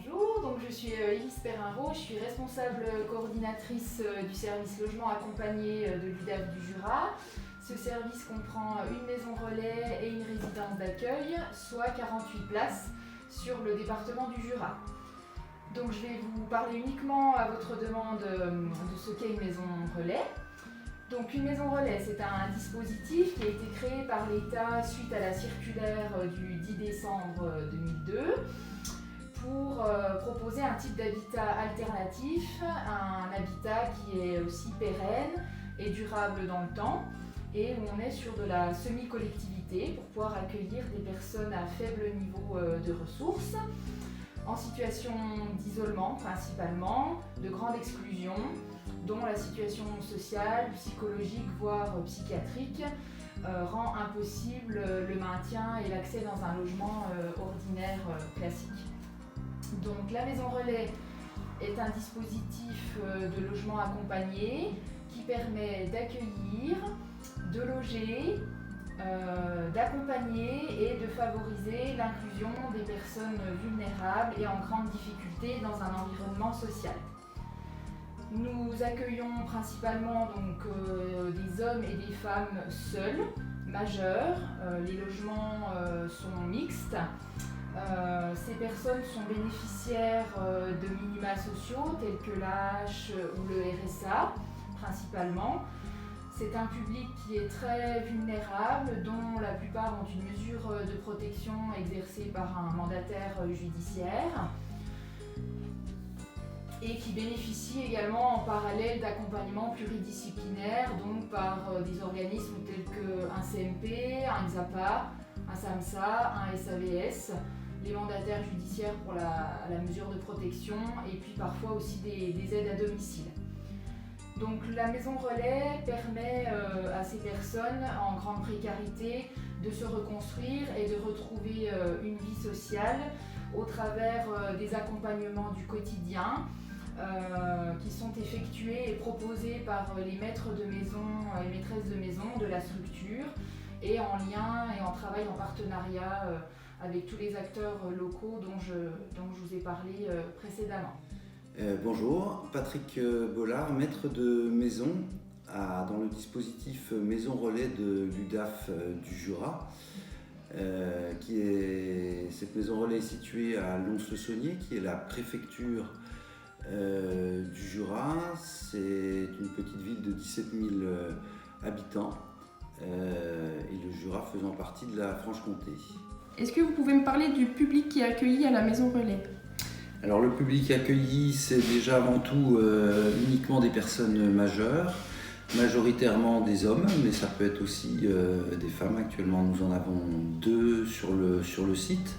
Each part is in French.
Bonjour, donc je suis Elise Perrinvaux, je suis responsable coordinatrice du service logement accompagné de l'UDAF du Jura. Ce service comprend une maison relais et une résidence d'accueil, soit 48 places sur le département du Jura. Donc je vais vous parler uniquement à votre demande de ce qu'est une maison relais. Donc une maison relais, c'est un dispositif qui a été créé par l'État suite à la circulaire du 10 décembre 2002 pour proposer un type d'habitat alternatif, un habitat qui est aussi pérenne et durable dans le temps et où on est sur de la semi-collectivité pour pouvoir accueillir des personnes à faible niveau de ressources, en situation d'isolement principalement, de grande exclusion, dont la situation sociale, psychologique, voire psychiatrique rend impossible le maintien et l'accès dans un logement ordinaire classique. Donc la maison relais est un dispositif de logement accompagné qui permet d'accueillir, de loger, d'accompagner et de favoriser l'inclusion des personnes vulnérables et en grande difficulté dans un environnement social. Nous accueillons principalement donc, des hommes et des femmes seuls, majeurs. Les logements sont mixtes. Ces personnes sont bénéficiaires de minima sociaux tels que l'AH ou le RSA principalement. C'est un public qui est très vulnérable, dont la plupart ont une mesure de protection exercée par un mandataire judiciaire et qui bénéficie également en parallèle d'accompagnement pluridisciplinaire, donc par des organismes tels qu'un CMP, un XAPA, un SAMSA, un SAVS, les mandataires judiciaires pour la mesure de protection et puis parfois aussi des aides à domicile. Donc la maison relais permet à ces personnes en grande précarité de se reconstruire et de retrouver une vie sociale au travers des accompagnements du quotidien qui sont effectués et proposés par les maîtres de maison et maîtresses de maison de la structure et en lien et en travail en partenariat avec tous les acteurs locaux dont je vous ai parlé précédemment. Bonjour, Patrick Bollard, maître de maison dans le dispositif Maison Relais de l'UDAF du Jura. Cette maison relais est située à Lons-le-Saunier, qui est la préfecture du Jura. C'est une petite ville de 17 000 habitants et le Jura faisant partie de la Franche-Comté. Est-ce que vous pouvez me parler du public qui est accueilli à la maison relais ? Alors le public accueilli, c'est déjà avant tout uniquement des personnes majeures, majoritairement des hommes, mais ça peut être aussi des femmes. Actuellement, nous en avons 2 sur le site.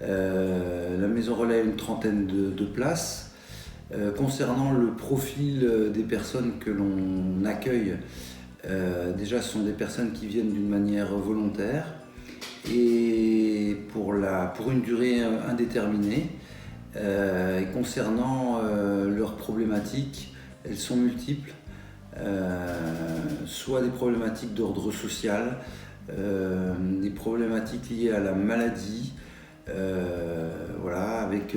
La maison relais a une trentaine de places. Concernant le profil des personnes que l'on accueille, déjà ce sont des personnes qui viennent d'une manière volontaire et pour une durée indéterminée. Et concernant leurs problématiques, elles sont multiples, soit des problématiques d'ordre social, des problématiques liées à la maladie, avec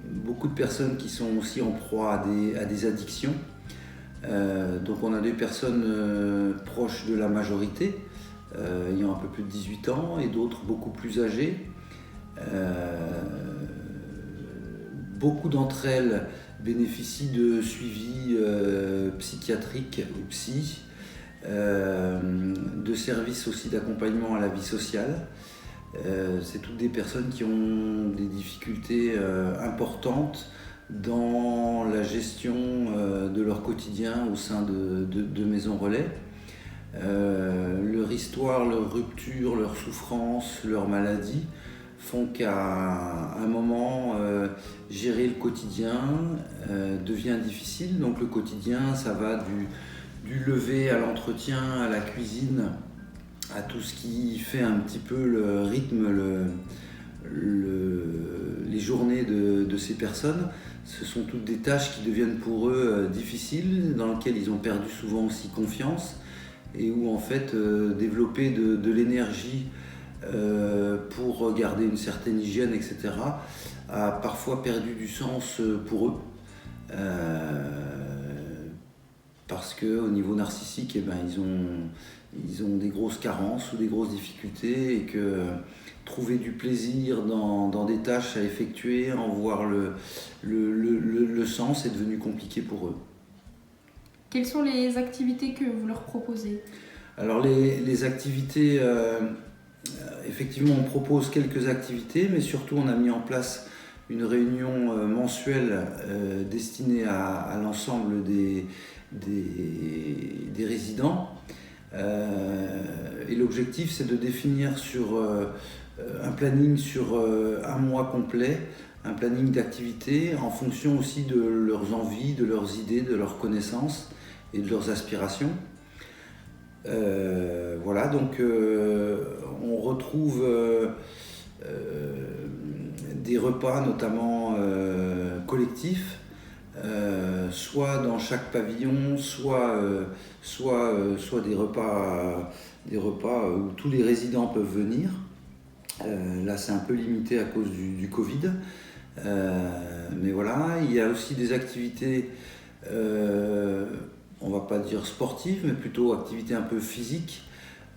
beaucoup de personnes qui sont aussi en proie à des addictions. Donc on a des personnes proches de la majorité, ayant un peu plus de 18 ans, et d'autres beaucoup plus âgées. Beaucoup d'entre elles bénéficient de suivi psychiatrique ou psy, de services aussi d'accompagnement à la vie sociale. C'est toutes des personnes qui ont des difficultés importantes dans la gestion de leur quotidien au sein de maisons relais. Leur histoire, leur rupture, leur souffrance, leur maladie font qu'à un moment, gérer le quotidien devient difficile. Donc le quotidien, ça va du lever à l'entretien, à la cuisine, à tout ce qui fait un petit peu le rythme, les journées de ces personnes. Ce sont toutes des tâches qui deviennent pour eux difficiles, dans lesquelles ils ont perdu souvent aussi confiance et où en fait développer de l'énergie pour garder une certaine hygiène, etc., a parfois perdu du sens pour eux. Parce qu'au niveau narcissique, eh ben, ils ont des grosses carences ou des grosses difficultés et que trouver du plaisir dans des tâches à effectuer, en voir le sens est devenu compliqué pour eux. Quelles sont les activités que vous leur proposez? Alors les activités, effectivement on propose quelques activités, mais surtout on a mis en place une réunion mensuelle destinée à l'ensemble des résidents. Et l'objectif c'est de définir sur un planning sur un mois complet, un planning d'activités en fonction aussi de leurs envies, de leurs idées, de leurs connaissances et de leurs aspirations. Voilà, donc on retrouve des repas notamment collectifs, soit dans chaque pavillon, soit des repas où tous les résidents peuvent venir. Là c'est un peu limité à cause du Covid, mais voilà, il y a aussi des activités, on va pas dire sportives, mais plutôt activités un peu physiques,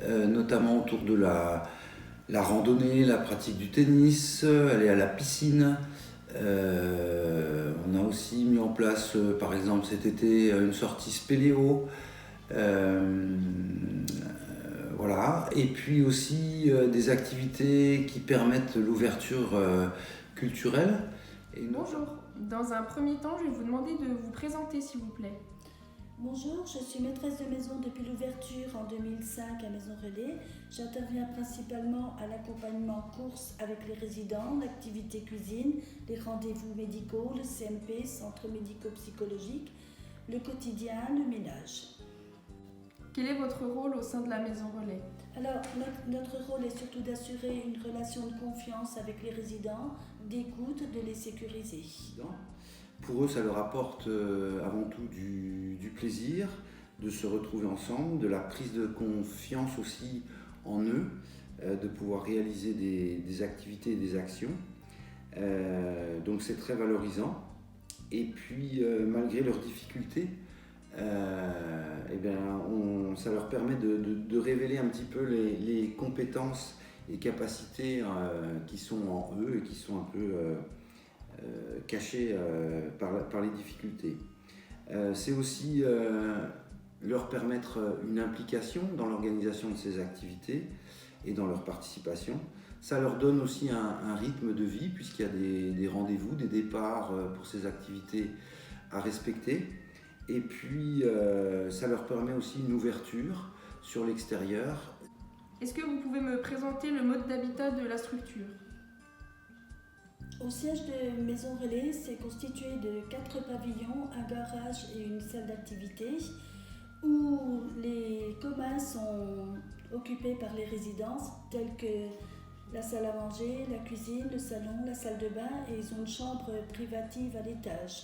notamment autour de la randonnée, la pratique du tennis, aller à la piscine. On a aussi mis en place, par exemple cet été, une sortie spéléo. Voilà. Et puis aussi des activités qui permettent l'ouverture culturelle. Bonjour, dans un premier temps, je vais vous demander de vous présenter s'il vous plaît. Bonjour, je suis maîtresse de maison depuis l'ouverture en 2005 à Maison Relais. J'interviens principalement à l'accompagnement course avec les résidents, l'activité cuisine, les rendez-vous médicaux, le CMP, centre médico-psychologique, le quotidien, le ménage. Quel est votre rôle au sein de la Maison Relais? Alors, notre rôle est surtout d'assurer une relation de confiance avec les résidents, d'écoute, de les sécuriser. Pour eux, ça leur apporte avant tout du plaisir de se retrouver ensemble, de la prise de confiance aussi en eux, de pouvoir réaliser des activités et des actions. Donc c'est très valorisant. Et puis malgré leurs difficultés, eh bien, ça leur permet de révéler un petit peu les compétences et capacités qui sont en eux et qui sont un peu cachées par les difficultés. C'est aussi leur permettre une implication dans l'organisation de ces activités et dans leur participation. Ça leur donne aussi un rythme de vie puisqu'il y a des rendez-vous, des départs pour ces activités à respecter. Et puis ça leur permet aussi une ouverture sur l'extérieur. Est-ce que vous pouvez me présenter le mode d'habitat de la structure? Au siège de Maison Relais, c'est constitué de 4 pavillons, un garage et une salle d'activité où les communs sont occupés par les résidences telles que la salle à manger, la cuisine, le salon, la salle de bain et ils ont une chambre privative à l'étage.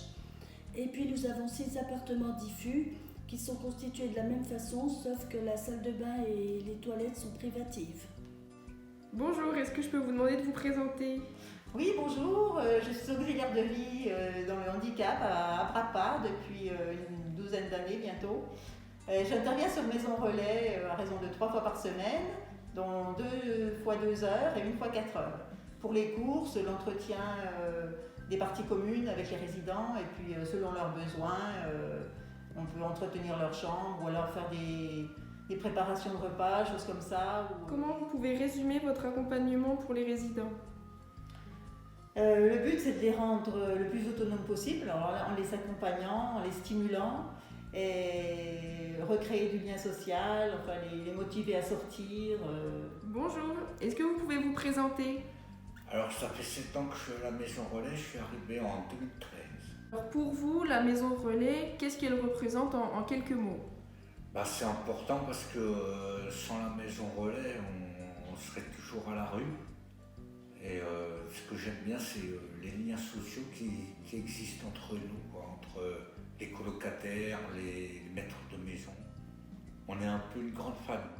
Et puis nous avons 6 appartements diffus qui sont constitués de la même façon sauf que la salle de bain et les toilettes sont privatives. Bonjour, est-ce que je peux vous demander de vous présenter? Oui, bonjour, je suis auxiliaire de vie dans le handicap à Brapa depuis une douzaine d'années bientôt. J'interviens sur Maison Relais à raison de 3 fois par semaine, dont 2 fois 2 heures et 1 fois 4 heures. Pour les courses, l'entretien des parties communes avec les résidents et puis selon leurs besoins, on peut entretenir leur chambre ou alors faire des préparations de repas, choses comme ça. Comment vous pouvez résumer votre accompagnement pour les résidents? Le but, c'est de les rendre le plus autonomes possible, alors en les accompagnant, en les stimulant et recréer du lien social, enfin les motiver à sortir. Bonjour, est-ce que vous pouvez vous présenter? Alors ça fait 7 ans que je suis à la Maison Relais, je suis arrivé en 2013. Alors pour vous, la Maison Relais, qu'est-ce qu'elle représente en quelques mots? C'est important parce que sans la Maison Relais, on serait toujours à la rue. Et ce que j'aime bien, c'est les liens sociaux qui existent entre nous, quoi, entre les colocataires, les maîtres de maison. On est un peu une grande famille.